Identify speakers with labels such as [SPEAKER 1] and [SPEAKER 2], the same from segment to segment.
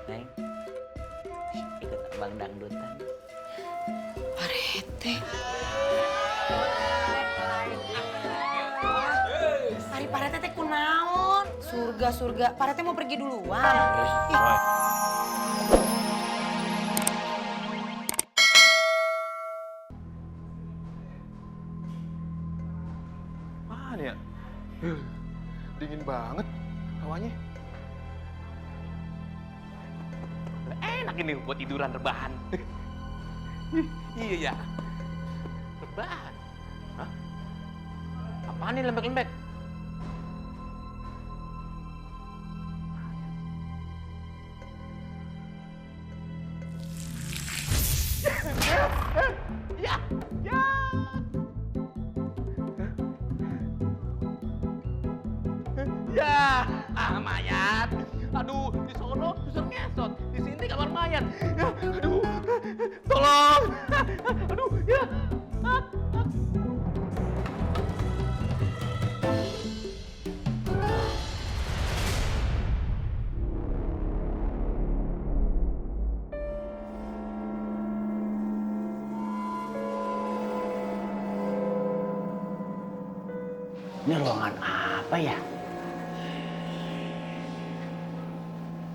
[SPEAKER 1] Neng, ikut abang dangdutan.
[SPEAKER 2] Pak Rete. Hari Pak Rete teh kunaon? Surga. Pak Rete mau pergi duluan.
[SPEAKER 3] Mana ya? Dingin banget hawanya.
[SPEAKER 1] Enak ini buat tiduran rebahan. Iya ya. Rebahan? Hah? Apaan nih lembek-lembek? Ya. Ya, mayat. Aduh, di sono susur ngesot. Di sini kamar mayat. Ya, aduh. Tolong. Aduh, ya. Ini ruangan apa ya?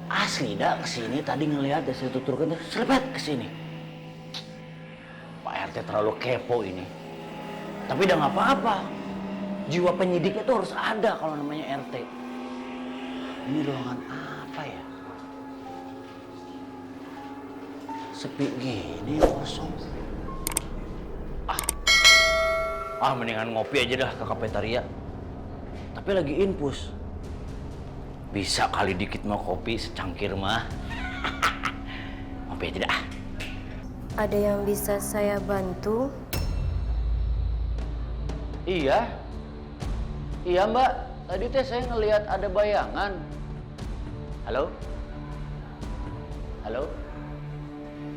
[SPEAKER 1] Asli dah kesini tadi ngelihat dari situ turun selepet kesini. Pak RT terlalu kepo ini. Tapi udah nggak apa-apa. Jiwa penyidiknya tuh harus ada kalau namanya RT. Ini ruangan apa ya? Sepi gini kosong. Mendingan ngopi aja dah ke kafetaria. Tapi lagi infus. Bisa kali dikit mau kopi secangkir mah. Ngopi aja dah.
[SPEAKER 4] Ada yang bisa saya bantu?
[SPEAKER 1] Iya Mbak. Tadi teh saya ngelihat ada bayangan. Halo?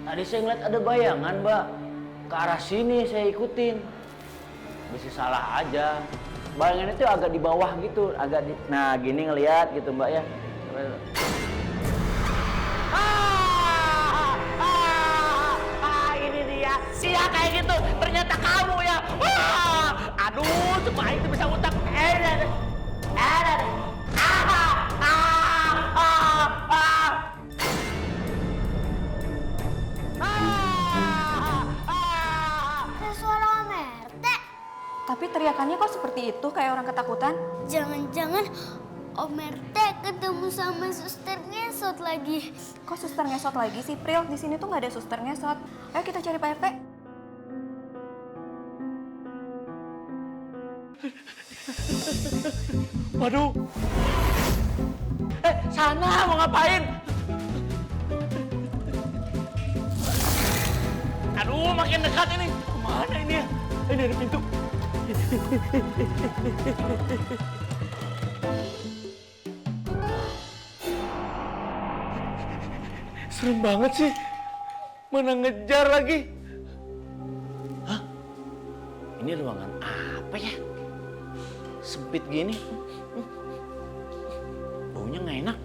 [SPEAKER 1] Tadi saya ngeliat ada bayangan Mbak. Ke arah sini saya ikutin. Bisa salah aja. Bayangan itu agak di bawah gitu, nah gini ngelihat gitu Mbak ya. Ini dia. Iya kayak gitu. Ternyata kamu ya. Aduh, cuma itu bisa utak.
[SPEAKER 5] Suara Om RT.
[SPEAKER 4] Tapi teriakannya kok seperti itu, kayak orang ketakutan?
[SPEAKER 5] Jangan-jangan Om RT ketemu sama suster ngesot lagi.
[SPEAKER 4] Kok suster ngesot lagi sih, Pril? Di sini tuh nggak ada suster ngesot. Ayo kita cari Pak RT.
[SPEAKER 1] Waduh. Sana mau ngapain? Aduh, makin dekat ini. Kemana ini ya? Ini ada pintu. Serem banget sih. Mana ngejar lagi. Hah? Ini ruangan apa ya? Sempit gini. Baunya nggak enak.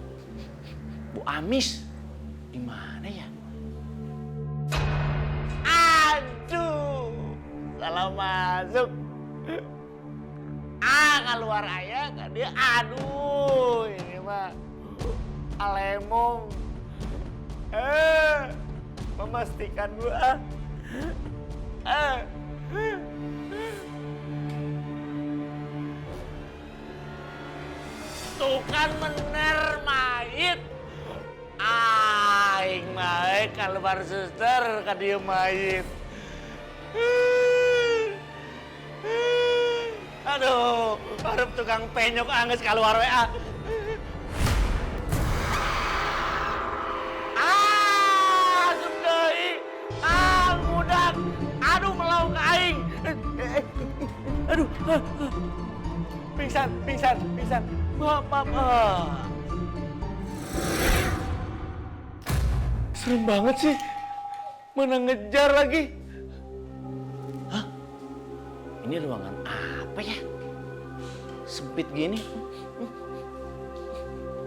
[SPEAKER 1] Bau amis. Di mana ya? Aduh. Salah masuk. Keluar ayah kan dia. Aduh, ini mah alemong. Memastikan gua. Tuh kan bener mayit. Aing mah keluar suster ka dia mayit. Aduh, harap tukang penyok anges keluar WA. Sundai. Ngudak. Aduh, melau ke aing. Aduh. Pingsan. Maaf. Serem banget sih. Mana ngejar lagi. Hah? Ini ruangan apa ya? Sempit gini.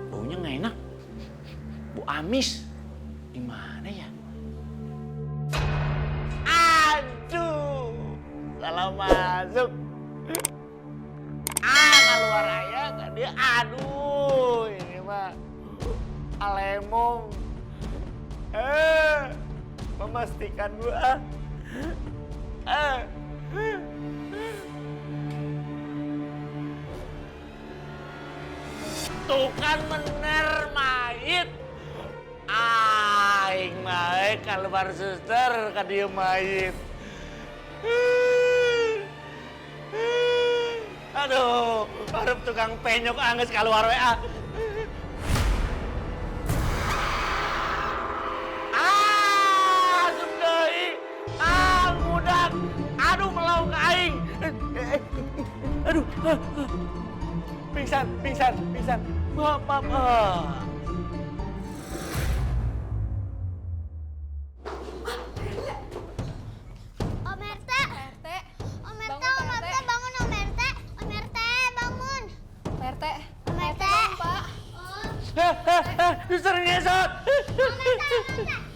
[SPEAKER 1] Baunya nggak enak. Amis di mana ya? Aduh, salah masuk. Keluar aja kan dia. Aduh, ini mah Alemong. Memastikan gua. Tuh kan bener mayit. Aing mah keluar suster ka dieu mayit. Aduh, harap tukang penyok angges keluar we ah. Sundai. Ngudak. Aduh, melauk ke aing. Aduh. Pingsan. Maaf.
[SPEAKER 5] Om RT. Om RT bangun Om RT. Om RT bangun.
[SPEAKER 4] Pak RT.
[SPEAKER 5] Om RT.
[SPEAKER 4] Pak.
[SPEAKER 1] Suster ngesot.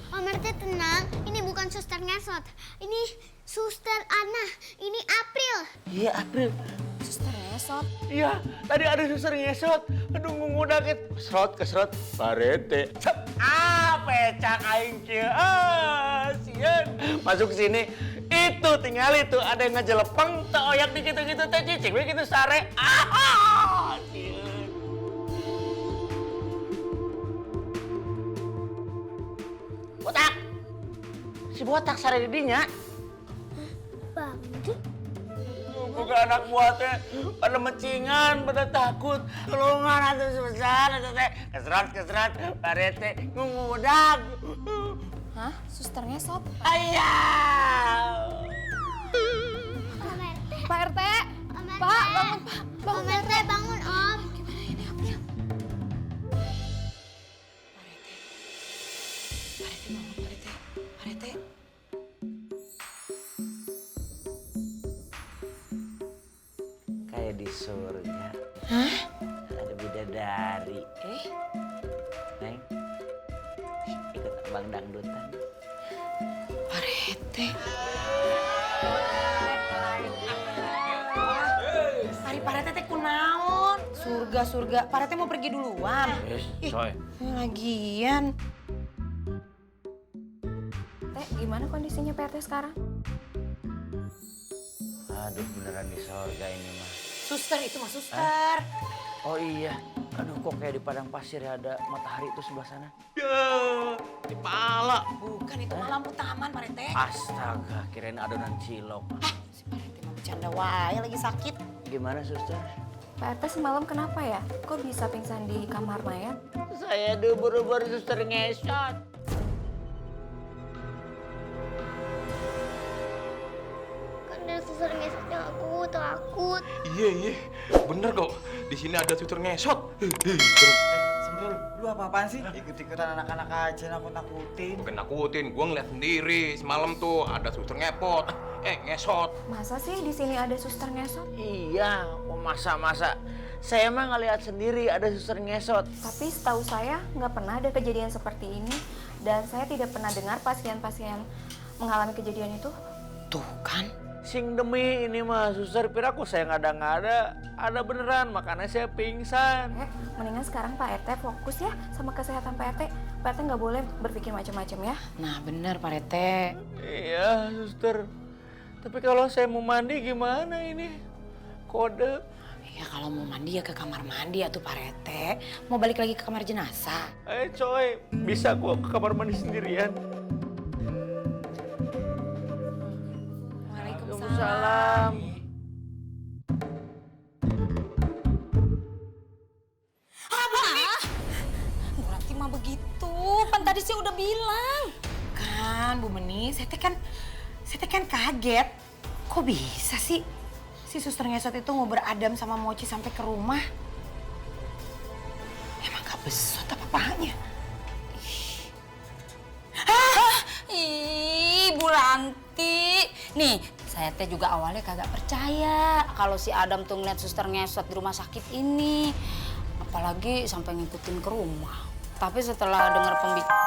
[SPEAKER 5] Om RT tenang, ini bukan suster ngesot. Ini suster Ana, ini April.
[SPEAKER 1] Iya, April.
[SPEAKER 4] Suster ngesot.
[SPEAKER 1] Iya, tadi ada suster ngesot. Aduh, ngudakit. Kesrot. Parete. Cep. Pecak aing kieu. Sieun. Masuk sini. Itu tinggal itu ada yang ngejelepeng, teu oyak di gitu-gitu teh cicing we kitu sare. Sieun. Botak. Si botak sare di dinya.
[SPEAKER 5] Bangdu.
[SPEAKER 1] Bukan anak buah teh pada mecingan, pada takut. Kelungan atuh sebesar atuh teh. Kesrat, parete ngudak.
[SPEAKER 4] Hah? Suster ngesot?
[SPEAKER 1] Ayah.
[SPEAKER 5] Om RT.
[SPEAKER 4] Pak RT.
[SPEAKER 5] Om RT.
[SPEAKER 4] Pak, bangun Pak.
[SPEAKER 5] Om RT bangun Om.
[SPEAKER 4] Gimana ini April? Pak RT.
[SPEAKER 1] Kayak di surga.
[SPEAKER 2] Hah?
[SPEAKER 1] Ada bidadari. Neng, ikut abang dangdutan.
[SPEAKER 2] Parete. Ari Parete teh kunaon? Surga. Parete mau pergi duluan.
[SPEAKER 1] Coy.
[SPEAKER 2] Lagian.
[SPEAKER 4] Teh, gimana kondisinya Pak RT sekarang?
[SPEAKER 1] Aduh, beneran di surga ini mah.
[SPEAKER 2] Suster itu mah suster.
[SPEAKER 1] Oh iya. Aduh, kok kayak di padang pasir ya ada matahari itu sebelah sana. Di pala.
[SPEAKER 2] Bukan itu mah lampu taman Parete.
[SPEAKER 1] Astaga, kirain adonan cilok.
[SPEAKER 2] Si Parete mah bercanda wae lagi sakit.
[SPEAKER 1] Gimana, suster?
[SPEAKER 4] Pak RT semalam kenapa ya? Kok bisa pingsan di kamar mayat?
[SPEAKER 1] Saya dubur-ubur suster ngesot.
[SPEAKER 5] Kan ada suster ngesotnya aku takut.
[SPEAKER 3] Iya. Bener kok. Di sini ada suster ngesot.
[SPEAKER 6] Sembrul, lu apa-apaan sih? Ikut-ikutan anak-anak aja nakut-nakutin.
[SPEAKER 3] Bukan nakutin, gua ngeliat sendiri. Semalam tuh ada suster ngepot. Ngesot.
[SPEAKER 4] Masa sih di sini ada suster ngesot?
[SPEAKER 1] Iya, kok masa-masa. Saya emang ngeliat sendiri ada suster ngesot.
[SPEAKER 4] Tapi setahu saya nggak pernah ada kejadian seperti ini. Dan saya tidak pernah dengar pasien-pasien mengalami kejadian itu.
[SPEAKER 2] Tuh kan.
[SPEAKER 1] Sing demi ini mah suster piraku saya ngada-ngada. Ada beneran, makanya saya pingsan.
[SPEAKER 4] Mendingan sekarang Pak RT fokus ya sama kesehatan Pak RT. Pak RT nggak boleh berpikir macam-macam ya.
[SPEAKER 2] Nah bener Parete.
[SPEAKER 1] Iya, suster. Tapi kalau saya mau mandi gimana ini? Kode.
[SPEAKER 2] Ya kalau mau mandi ya ke kamar mandi atuh Parete. Mau balik lagi ke kamar jenazah.
[SPEAKER 1] Coy, bisa gua ke kamar mandi sendirian? Waalaikumsalam.
[SPEAKER 2] Berarti mah begitu. Kan tadi saya udah bilang. Kan Bu Meni, saya teh kan kaget. Kok bisa sih si suster ngesot itu mau beradam sama Mochi sampai ke rumah? Emang gak besot apa-apanya?
[SPEAKER 7] Ih, Bu Ranti. Nih, saya teh juga awalnya kagak percaya kalau si Adam tuh ngeliat suster ngesot di rumah sakit ini. Apalagi sampai ngikutin ke rumah. Tapi setelah dengar pembicaraan